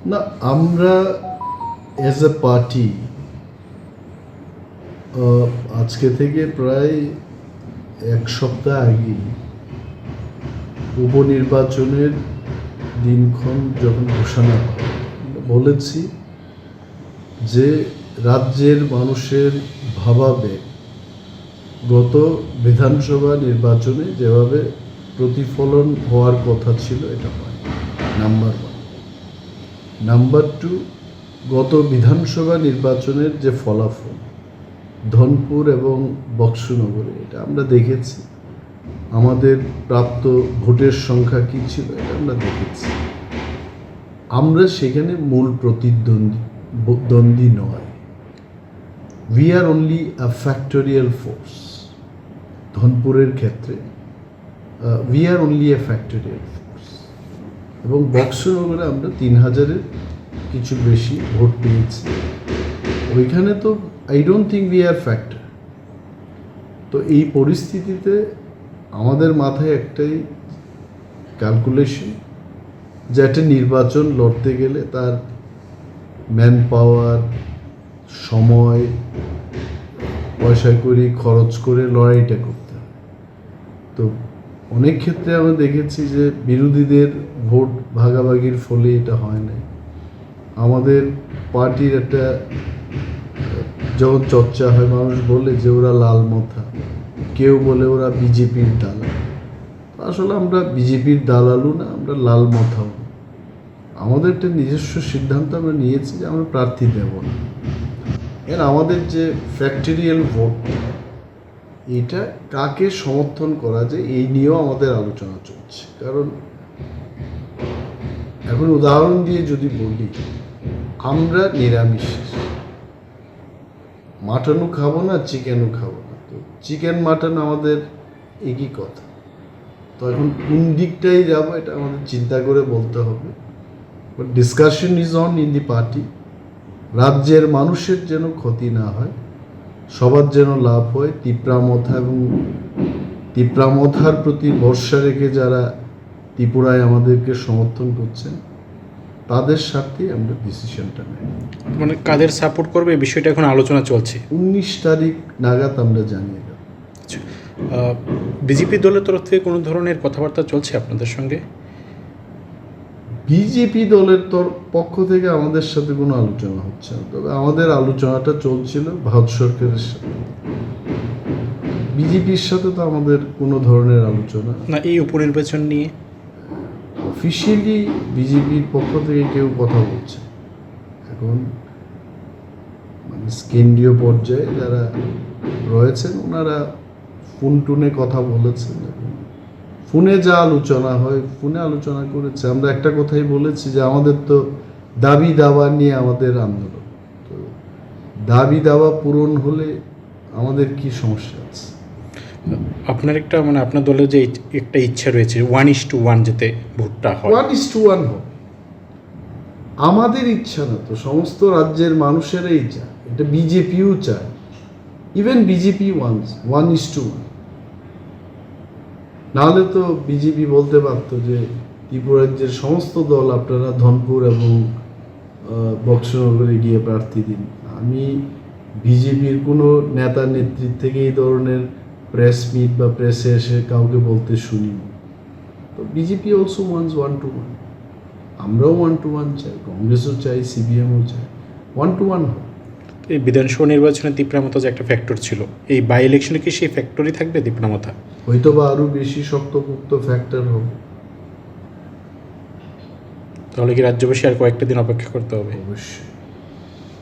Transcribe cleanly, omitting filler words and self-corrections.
না, আমরা as a party আজকে থেকে প্রায় এক সপ্তাহ আগে উপনির্বাচনের দিনক্ষণ যখন ঘোষণা হয় বলেছি যে রাজ্যের মানুষের ভাবাবেগ গত বিধানসভা নির্বাচনে যেভাবে প্রতিফলন হওয়ার কথা ছিল এটা হয়। নাম্বার 1। নাম্বার 2, গত বিধানসভা নির্বাচনের যে ফলাফল ধনপুর এবং বক্সনগরে এটা আমরা দেখেছি, আমাদের প্রাপ্ত ভোটের সংখ্যা কী ছিল এটা আমরা দেখেছি। আমরা সেখানে মূল প্রতিদ্বন্দ্বী নয়, we are only a factorial force. ধনপুরের ক্ষেত্রে we are only a factorial force, এবং বক্সনগরে আমরা 3000-এর কিছু বেশি ভোট পেয়েছি। ওইখানে তো I don't think we are factor. তো এই পরিস্থিতিতে আমাদের মাথায় একটাই ক্যালকুলেশন যে একটা নির্বাচন লড়তে গেলে তার ম্যান পাওয়ার, সময়, পয়সা করি খরচ করে লড়াইটা করতে হয়। তো অনেক ক্ষেত্রে আমরা দেখেছি যে বিরোধীদের ভোট ভাগাভাগির ফলে এটা হয় না। আমাদের পার্টির একটা যখন চর্চা হয়, মানুষ বলে যে ওরা লাল মাথা, কেউ বলে ওরা বিজেপির দালাল। আসলে আমরা বিজেপির দালালও না, আমরা লাল মাথাও না। আমাদের একটা নিজস্ব সিদ্ধান্ত আমরা নিয়েছি যে আমরা প্রার্থী দেব না। এর আমাদের যে ফ্যাক্টরিয়াল ভোট, এটা কাকে সমর্থন করা যায় এই নিয়েও আমাদের আলোচনা চলছে। কারণ এখন উদাহরণ দিয়ে যদি বলি, আমরা নিরামিষ, মাটনও খাবো না, চিকেনও খাবো না। তো চিকেন মাটন আমাদের একই কথা। তো এখন কোন দিকটাই যাবো এটা আমাদের চিন্তা করে বলতে হবে। But discussion is on in the party. রাজ্যের মানুষের যেন ক্ষতি না হয়, সবার যেন লাভ হয়। তিপ্রামথার প্রতি ভরসা রেখে যারা ত্রিপুরায় আমাদেরকে সমর্থন করছেন তাদের সাথে আমরা ডিসিশনটা নেই। মানে কাদের সাপোর্ট করবে এই বিষয়টা এখন আলোচনা চলছে। 19 তারিখ নাগাদ আমরা জানিয়ে দেব। আচ্ছা, বিজেপি দলের তরফ থেকে কোনো ধরনের কথাবার্তা চলছে আপনাদের সঙ্গে? বিজেপি দলের পক্ষ থেকে আমাদের সাথে কোনো আলোচনা হচ্ছে না, তবে আমাদের আলোচনাটা চলছিল ভারত সরকারের সাথে। বিজেপির সাথে তো আমাদের কোনো ধরনের আলোচনা না। এই উপনির্বাচন নিয়ে অফিসিয়ালি বিজেপির পক্ষ থেকে কেউ কথা বলছে। এখন মানে কেন্দ্রীয় পর্যায়ে যারা রয়েছেন ওনারা ফোন টুনে কথা বলেছেন, ফোনে যা আলোচনা হয় ফোনে আলোচনা করেছে। আমরা একটা কথাই বলেছি যে আমাদের তো দাবি দাওয়া নিয়ে আমাদের আন্দোলন, তো দাবি দাওয়া পূরণ হলে আমাদের কি সমস্যা আছে? আপনার একটা মানে আপনার দলের যে একটা ইচ্ছা রয়েছে 1:1 যেতে ভোটটা হয়। 1:1 হোক, আমাদের ইচ্ছা না তো, সমস্ত রাজ্যের মানুষেরাই চায়, এটা বিজেপিও চায়। Even BJP wants 1:1। নাহলে তো বিজেপি বলতে পারতো যে ত্রিপুরা রাজ্যের সমস্ত দল আপনারা ধনপুর এবং বক্সনগরে গিয়ে প্রার্থী দিন। আমি বিজেপির কোনো নেতা নেতৃত্ব থেকে এই ধরনের প্রেস মিট বা প্রেসে এসে কাউকে বলতে শুনিনি। তো বিজেপি অলসো ওয়ান্স 1:1। আমরাও 1:1 চাই, কংগ্রেসও চাই, সিপিএমও চাই 1:1 হোক। এই বিধানসভা নির্বাচনে তিপ্রামথা যে একটা ফ্যাক্টর ছিল, এই বাই ইলেকশনে কি সেই ফ্যাক্টরই থাকবে তিপ্রামথা? হয়তো বা আরও বেশি শক্তপোক্ত ফ্যাক্টর হবে। তাহলে কি রাজ্যবাসী আর কয়েকটা দিন অপেক্ষা করতে হবে? অবশ্যই।